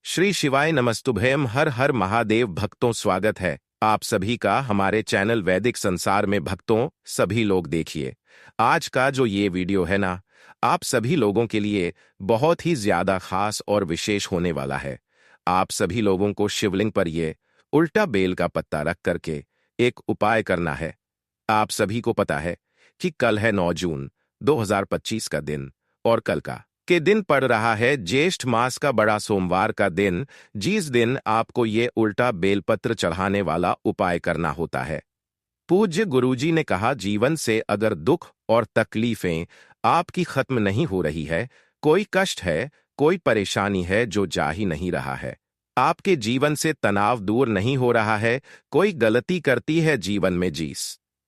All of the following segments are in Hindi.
श्री शिवाय नमस्तुभ्यम। हर हर महादेव भक्तों, स्वागत है आप सभी का हमारे चैनल वैदिक संसार में। भक्तों सभी लोग देखिए, आज का जो ये वीडियो है ना, आप सभी लोगों के लिए बहुत ही ज्यादा खास और विशेष होने वाला है। आप सभी लोगों को शिवलिंग पर ये उल्टा बेल का पत्ता रख करके एक उपाय करना है। आप सभी को पता है कि कल है 9 जून 2025 का दिन, और कल का के दिन पड़ रहा है ज्येष्ठ मास का बड़ा सोमवार का दिन, जिस दिन आपको ये उल्टा बेलपत्र चढ़ाने वाला उपाय करना होता है। पूज्य गुरुजी ने कहा, जीवन से अगर दुख और तकलीफें आपकी खत्म नहीं हो रही है, कोई कष्ट है, कोई परेशानी है जो जा ही नहीं रहा है, आपके जीवन से तनाव दूर नहीं हो रहा है, कोई गलती करती है जीवन में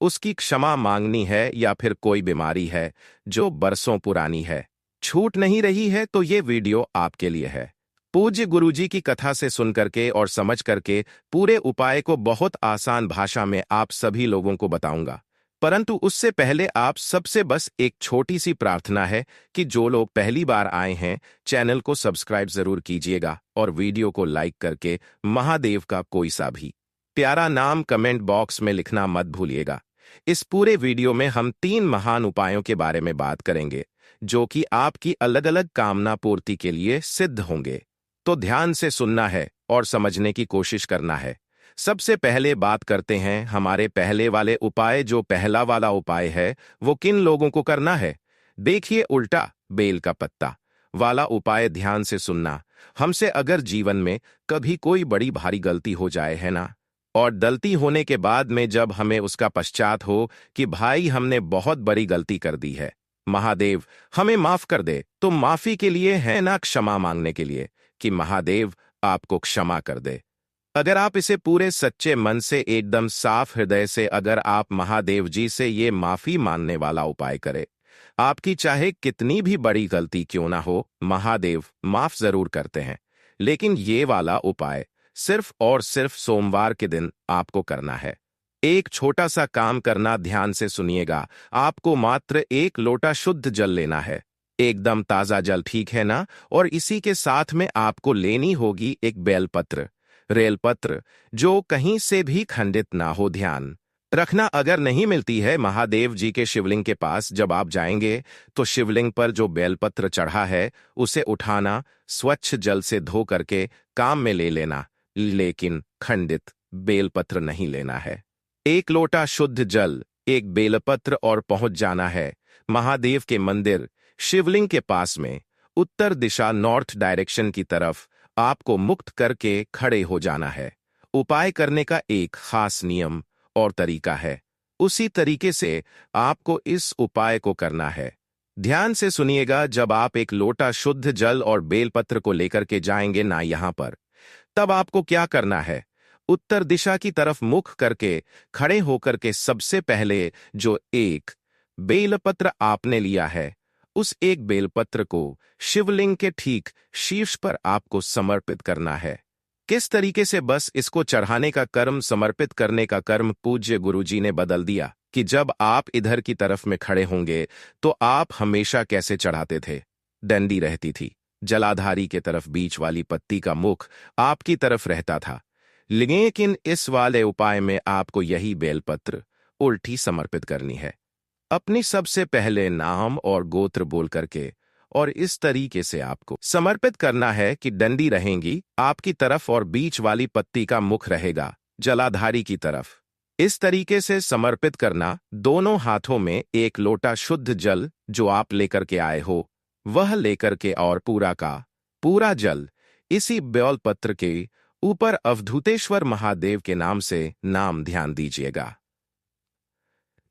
उसकी क्षमा मांगनी है, या फिर कोई बीमारी है जो बरसों पुरानी है, छूट नहीं रही है, तो ये वीडियो आपके लिए है। पूज्य गुरुजी की कथा से सुन करके और समझ करके पूरे उपाय को बहुत आसान भाषा में आप सभी लोगों को बताऊंगा। परंतु उससे पहले आप सबसे बस एक छोटी सी प्रार्थना है कि जो लोग पहली बार आए हैं, चैनल को सब्सक्राइब जरूर कीजिएगा और वीडियो को लाइक करके महादेव का कोई सा भी प्यारा नाम कमेंट बॉक्स में लिखना मत भूलिएगा। इस पूरे वीडियो में हम 3 महान उपायों के बारे में बात करेंगे, जो कि आपकी अलग अलग कामना पूर्ति के लिए सिद्ध होंगे। तो ध्यान से सुनना है और समझने की कोशिश करना है। सबसे पहले बात करते हैं हमारे पहले वाले उपाय। जो पहला वाला उपाय है वो किन लोगों को करना है? देखिए, उल्टा बेल का पत्ता वाला उपाय ध्यान से सुनना। हमसे अगर जीवन में कभी कोई बड़ी भारी गलती हो जाए है ना, और गलती होने के बाद में जब हमें उसका पश्चात हो कि भाई हमने बहुत बड़ी गलती कर दी है, महादेव हमें माफ कर दे, तो माफी के लिए है ना क्षमा मांगने के लिए कि महादेव आपको क्षमा कर दे। अगर आप इसे पूरे सच्चे मन से एकदम साफ हृदय से अगर आप महादेव जी से ये माफी मांगने वाला उपाय करें, आपकी चाहे कितनी भी बड़ी गलती क्यों ना हो, महादेव माफ जरूर करते हैं। लेकिन ये वाला उपाय सिर्फ और सिर्फ सोमवार के दिन आपको करना है। एक छोटा सा काम करना, ध्यान से सुनिएगा। आपको मात्र 1 लोटा शुद्ध जल लेना है, एकदम ताजा जल, ठीक है ना? और इसी के साथ में आपको लेनी होगी एक बेलपत्र, रेलपत्र, जो कहीं से भी खंडित ना हो। ध्यान रखना, अगर नहीं मिलती है महादेव जी के शिवलिंग के पास, जब आप जाएंगे तो शिवलिंग पर जो बेलपत्र चढ़ा है उसे उठाना, स्वच्छ जल से धो करके काम में ले लेना, लेकिन खंडित बेलपत्र नहीं लेना है। 1 लोटा शुद्ध जल, एक बेलपत्र, और पहुंच जाना है महादेव के मंदिर शिवलिंग के पास में। उत्तर दिशा, नॉर्थ डायरेक्शन की तरफ आपको मुक्त करके खड़े हो जाना है। उपाय करने का एक खास नियम और तरीका है, उसी तरीके से आपको इस उपाय को करना है। ध्यान से सुनिएगा। जब आप 1 लोटा शुद्ध जल और बेलपत्र को लेकर के जाएंगे ना यहां पर, तब आपको क्या करना है? उत्तर दिशा की तरफ मुख करके खड़े होकर के सबसे पहले जो एक बेलपत्र आपने लिया है, उस एक बेलपत्र को शिवलिंग के ठीक शीर्ष पर आपको समर्पित करना है। किस तरीके से? बस इसको चढ़ाने का कर्म, समर्पित करने का कर्म पूज्य गुरुजी ने बदल दिया कि जब आप इधर की तरफ में खड़े होंगे तो आप हमेशा कैसे चढ़ाते थे? डंडी रहती थी, जलाधारी के तरफ बीच वाली पत्ती का मुख आपकी तरफ रहता था। लेकिन इस वाले उपाय में आपको यही बेलपत्र उल्टी समर्पित करनी है, अपनी सबसे पहले नाम और गोत्र बोल करके, और इस तरीके से आपको समर्पित करना है कि डंडी रहेंगी आपकी तरफ और बीच वाली पत्ती का मुख रहेगा जलाधारी की तरफ। इस तरीके से समर्पित करना। दोनों हाथों में 1 लोटा शुद्ध जल जो आप लेकर के आए हो, वह लेकर के, और पूरा का पूरा जल इसी बेलपत्र के ऊपर अवधूतेश्वर महादेव के नाम से नाम ध्यान दीजिएगा।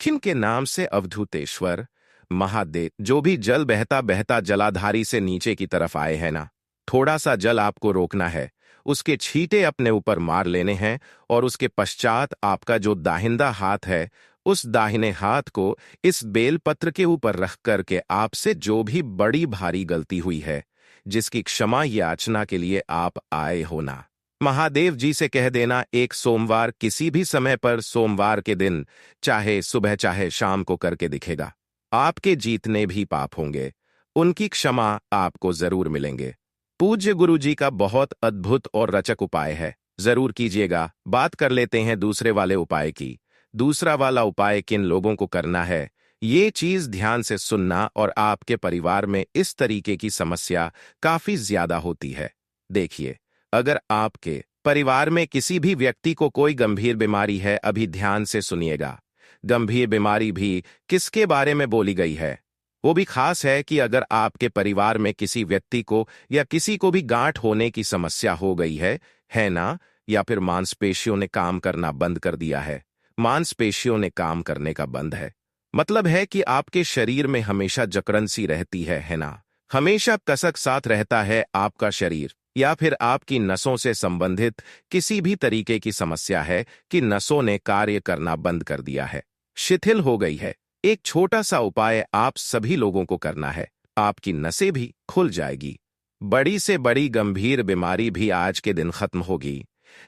किन के नाम से? अवधूतेश्वर महादेव। जो भी जल बहता बहता जलाधारी से नीचे की तरफ आए हैं ना, थोड़ा सा जल आपको रोकना है, उसके छींटे अपने ऊपर मार लेने हैं, और उसके पश्चात आपका जो दाहिना हाथ है, उस दाहिने हाथ को इस बेलपत्र के ऊपर रख करके आपसे जो भी बड़ी भारी गलती हुई है, जिसकी क्षमा याचना के लिए आप आए हो ना, महादेव जी से कह देना। एक सोमवार, किसी भी समय पर सोमवार के दिन, चाहे सुबह चाहे शाम को करके दिखेगा। आपके जितने भी पाप होंगे उनकी क्षमा आपको जरूर मिलेंगे। पूज्य गुरु जी का बहुत अद्भुत और रचक उपाय है, जरूर कीजिएगा। बात कर लेते हैं दूसरे वाले उपाय की। दूसरा वाला उपाय किन लोगों को करना है, ये चीज ध्यान से सुनना। और आपके परिवार में इस तरीके की समस्या काफी ज्यादा होती है। देखिए, अगर आपके परिवार में किसी भी व्यक्ति को कोई गंभीर बीमारी है, अभी ध्यान से सुनिएगा। गंभीर बीमारी भी किसके बारे में बोली गई है? वो भी खास है कि अगर आपके परिवार में किसी व्यक्ति को या किसी को भी गांठ होने की समस्या हो गई है ना? या फिर मांसपेशियों ने काम करना बंद कर दिया है। मांसपेशियों ने काम करने का बंद है मतलब है कि आपके शरीर में हमेशा जकड़न सी रहती है ना? हमेशा कसक साथ रहता है आपका शरीर। या फिर आपकी नसों से संबंधित किसी भी तरीके की समस्या है कि नसों ने कार्य करना बंद कर दिया है, शिथिल हो गई है। एक छोटा सा उपाय आप सभी लोगों को करना है, आपकी नसें भी खुल जाएगी। बड़ी से बड़ी गंभीर बीमारी भी आज के दिन खत्म होगी।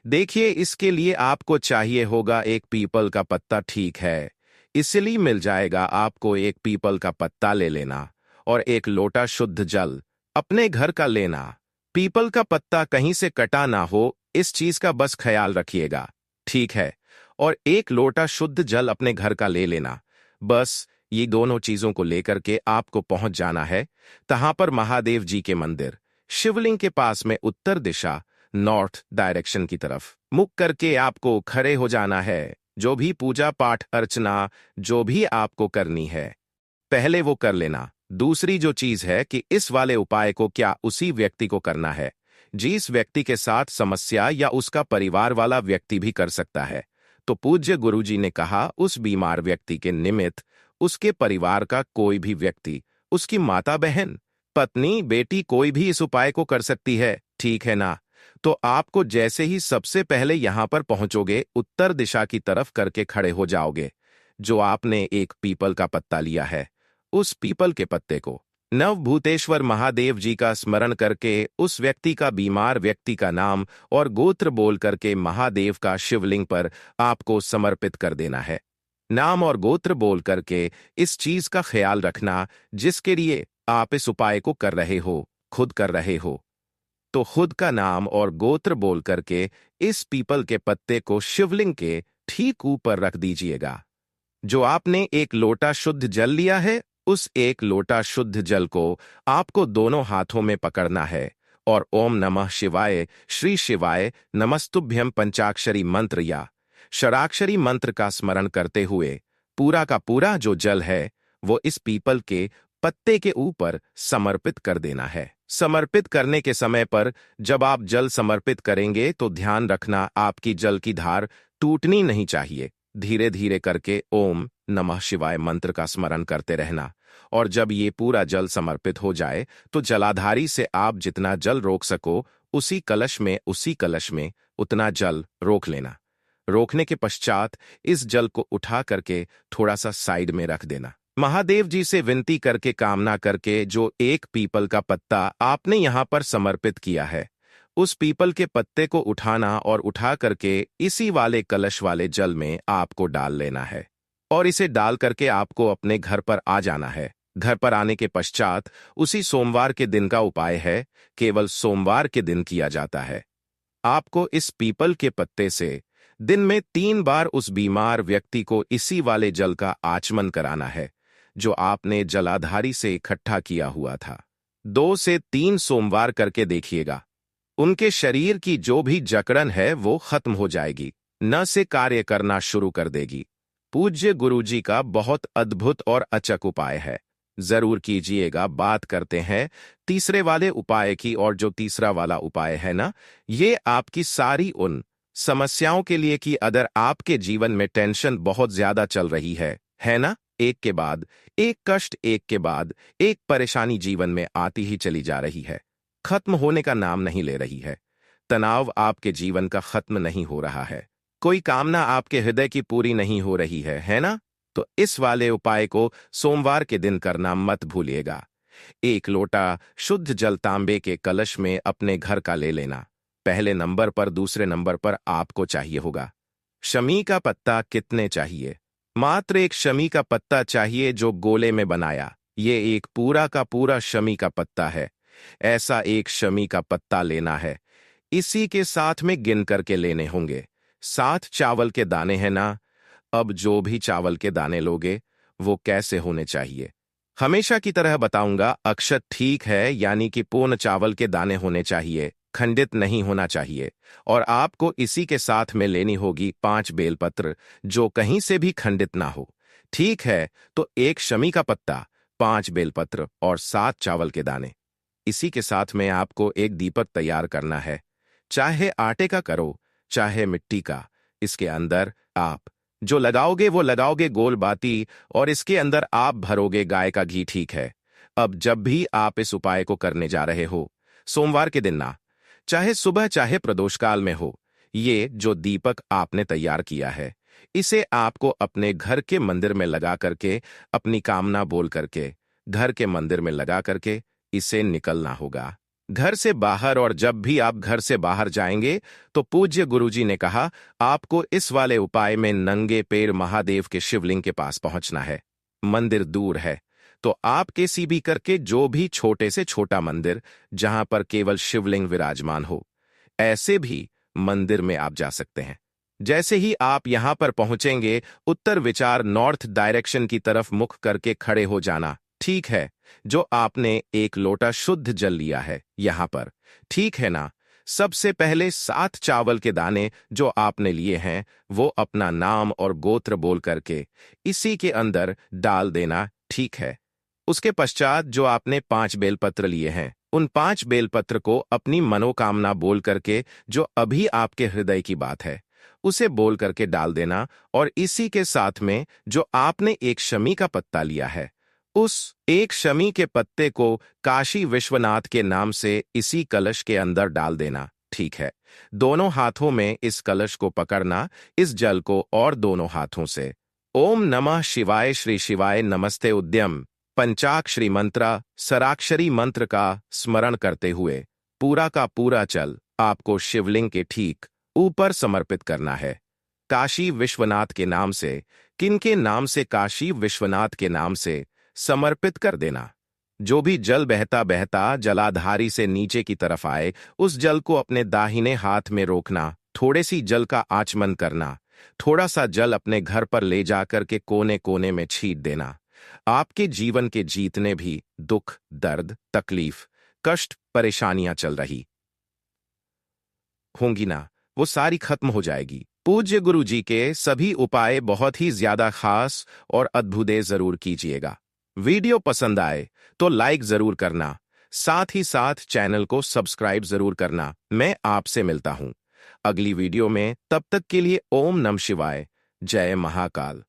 देखिए, इसके लिए आपको चाहिए होगा एक पीपल का पत्ता, ठीक है? इसलिए मिल जाएगा आपको। एक पीपल का पत्ता ले लेना और एक लोटा शुद्ध जल अपने घर का लेना। पीपल का पत्ता कहीं से कटा ना हो, इस चीज का बस ख्याल रखिएगा, ठीक है? और एक लोटा शुद्ध जल अपने घर का ले लेना। बस ये दोनों चीजों को लेकर के आपको पहुंच जाना है तहां पर महादेव जी के मंदिर, शिवलिंग के पास में उत्तर दिशा, नॉर्थ डायरेक्शन की तरफ मुख करके आपको खड़े हो जाना है। जो भी पूजा पाठ अर्चना जो भी आपको करनी है, पहले वो कर लेना। दूसरी जो चीज है कि इस वाले उपाय को क्या उसी व्यक्ति को करना है जिस व्यक्ति के साथ समस्या, या उसका परिवार वाला व्यक्ति भी कर सकता है। तो पूज्य गुरुजी ने कहा उस बीमार व्यक्ति के निमित्त उसके परिवार का कोई भी व्यक्ति, उसकी माता बहन, पत्नी, बेटी, कोई भी इस उपाय को कर सकती है, ठीक है ना? तो आपको जैसे ही सबसे पहले यहां पर पहुंचोगे, उत्तर दिशा की तरफ करके खड़े हो जाओगे। जो आपने एक पीपल का पत्ता लिया है, उस पीपल के पत्ते को नवभूतेश्वर महादेव जी का स्मरण करके उस व्यक्ति का, बीमार व्यक्ति का नाम और गोत्र बोल करके महादेव का शिवलिंग पर आपको समर्पित कर देना है। नाम और गोत्र बोल करके इस चीज का ख्याल रखना जिसके लिए आप इस उपाय को कर रहे हो, खुद कर रहे हो। तो खुद का नाम और गोत्र बोल करके इस पीपल के पत्ते को शिवलिंग के ठीक ऊपर रख दीजिएगा। जो आपने एक लोटा शुद्ध जल लिया है, उस एक लोटा शुद्ध जल को आपको दोनों हाथों में पकड़ना है और ओम नमः शिवाय, श्री शिवाय नमस्तुभ्यम पंचाक्षरी मंत्र या षडाक्षरी मंत्र का स्मरण करते हुए पूरा का पूरा जो जल है वो इस पीपल के पत्ते के ऊपर समर्पित कर देना है। समर्पित करने के समय पर जब आप जल समर्पित करेंगे तो ध्यान रखना आपकी जल की धार टूटनी नहीं चाहिए। धीरे धीरे करके ओम नमः शिवाय मंत्र का स्मरण करते रहना। और जब ये पूरा जल समर्पित हो जाए तो जलाधारी से आप जितना जल रोक सको उसी कलश में उतना जल रोक लेना। रोकने के पश्चात इस जल को उठा करके थोड़ा सा साइड में रख देना। महादेव जी से विनती करके, कामना करके, जो एक पीपल का पत्ता आपने यहां पर समर्पित किया है, उस पीपल के पत्ते को उठाना और उठा करके इसी वाले कलश वाले जल में आपको डाल लेना है। और इसे डाल करके आपको अपने घर पर आ जाना है। घर पर आने के पश्चात उसी सोमवार के दिन का उपाय है, केवल सोमवार के दिन किया जाता है। आपको इस पीपल के पत्ते से दिन में 3 बार उस बीमार व्यक्ति को इसी वाले जल का आचमन कराना है जो आपने जलाधारी से इकट्ठा किया हुआ था। 2 से 3 सोमवार करके देखिएगा, उनके शरीर की जो भी जकड़न है वो खत्म हो जाएगी, न से कार्य करना शुरू कर देगी। पूज्य गुरुजी का बहुत अद्भुत और अचक उपाय है, जरूर कीजिएगा। बात करते हैं तीसरे वाले उपाय की। और जो तीसरा वाला उपाय है ना, ये आपकी सारी उन समस्याओं के लिए कि अगर आपके जीवन में टेंशन बहुत ज्यादा चल रही है ना, एक के बाद एक कष्ट, एक के बाद एक परेशानी जीवन में आती ही चली जा रही है, खत्म होने का नाम नहीं ले रही है। तनाव आपके जीवन का खत्म नहीं हो रहा है, कोई कामना आपके हृदय की पूरी नहीं हो रही है ना? तो इस वाले उपाय को सोमवार के दिन करना मत भूलिएगा। एक लोटा शुद्ध जल तांबे के कलश में अपने घर का ले लेना। पहले नंबर पर, दूसरे नंबर पर आपको चाहिए होगा शमी का पत्ता। कितने चाहिए? मात्र एक शमी का पत्ता चाहिए जो गोले में बनाया। ये एक पूरा का पूरा शमी का पत्ता है। ऐसा एक शमी का पत्ता लेना है। इसी के साथ में गिन करके लेने होंगे। 7 चावल के दाने हैं ना। अब जो भी चावल के दाने लोगे वो कैसे होने चाहिए, हमेशा की तरह बताऊंगा। अक्षत ठीक है, यानी कि पूर्ण चावल के दाने होने चाहिए, खंडित नहीं होना चाहिए। और आपको इसी के साथ में लेनी होगी 5 बेलपत्र, जो कहीं से भी खंडित ना हो। ठीक है, तो 1 शमी का पत्ता, 5 बेलपत्र और 7 चावल के दाने। इसी के साथ में आपको एक दीपक तैयार करना है, चाहे आटे का करो चाहे मिट्टी का। इसके अंदर आप जो लगाओगे वो लगाओगे गोल बाती, और इसके अंदर आप भरोगे गाय का घी। ठीक है। अब जब भी आप इस उपाय को करने जा रहे हो, सोमवार के दिन ना, चाहे सुबह चाहे प्रदोषकाल में हो, ये जो दीपक आपने तैयार किया है, इसे आपको अपने घर के मंदिर में लगा करके, अपनी कामना बोल करके घर के मंदिर में लगा करके इसे निकलना होगा घर से बाहर। और जब भी आप घर से बाहर जाएंगे तो पूज्य गुरुजी ने कहा, आपको इस वाले उपाय में नंगे पैर महादेव के शिवलिंग के पास पहुंचना है। मंदिर दूर है तो आप किसी भी करके जो भी छोटे से छोटा मंदिर जहां पर केवल शिवलिंग विराजमान हो, ऐसे भी मंदिर में आप जा सकते हैं। जैसे ही आप यहां पर पहुंचेंगे, उत्तर विचार नॉर्थ डायरेक्शन की तरफ मुख करके खड़े हो जाना। ठीक है। जो आपने एक लोटा शुद्ध जल लिया है यहां पर, ठीक है ना। सबसे पहले 7 चावल के दाने जो आपने लिए हैं वो अपना नाम और गोत्र बोल करके इसी के अंदर डाल देना। ठीक है। उसके पश्चात जो आपने 5 बेलपत्र लिए हैं, उन 5 बेलपत्र को अपनी मनोकामना बोल करके, जो अभी आपके हृदय की बात है, उसे बोल करके डाल देना। और इसी के साथ में जो आपने एक शमी का पत्ता लिया है, उस एक शमी के पत्ते को काशी विश्वनाथ के नाम से इसी कलश के अंदर डाल देना। ठीक है। दोनों हाथों में इस कलश को पकड़ना, इस जल को, और दोनों हाथों से ओम नमः शिवाय श्री शिवाय नमस्ते उद्यम पंचाक्षरी मंत्र, सराक्षरी मंत्र का स्मरण करते हुए पूरा का पूरा जल आपको शिवलिंग के ठीक ऊपर समर्पित करना है। काशी विश्वनाथ के नाम से, किनके नाम से? काशी विश्वनाथ के नाम से समर्पित कर देना। जो भी जल बहता बहता जलाधारी से नीचे की तरफ आए, उस जल को अपने दाहिने हाथ में रोकना, थोड़े सी जल का आचमन करना, थोड़ा सा जल अपने घर पर ले जाकर के कोने कोने में छींट देना। आपके जीवन के जितने भी दुख, दर्द, तकलीफ, कष्ट, परेशानियां चल रही होंगी ना, वो सारी खत्म हो जाएगी। पूज्य गुरु जी के सभी उपाय बहुत ही ज्यादा खास और अद्भुत जरूर कीजिएगा। वीडियो पसंद आए तो लाइक जरूर करना, साथ ही साथ चैनल को सब्सक्राइब जरूर करना। मैं आपसे मिलता हूं अगली वीडियो में, तब तक के लिए ओम नमः शिवाय, जय महाकाल।